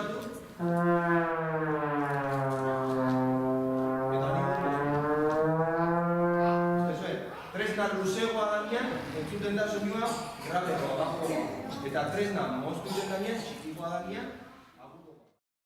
hartu. Eta hori tresna luzegoa danean, entzuten da soinua grabeagoa, bajoa. Eta tresna moztu den danean, txikikoa danean,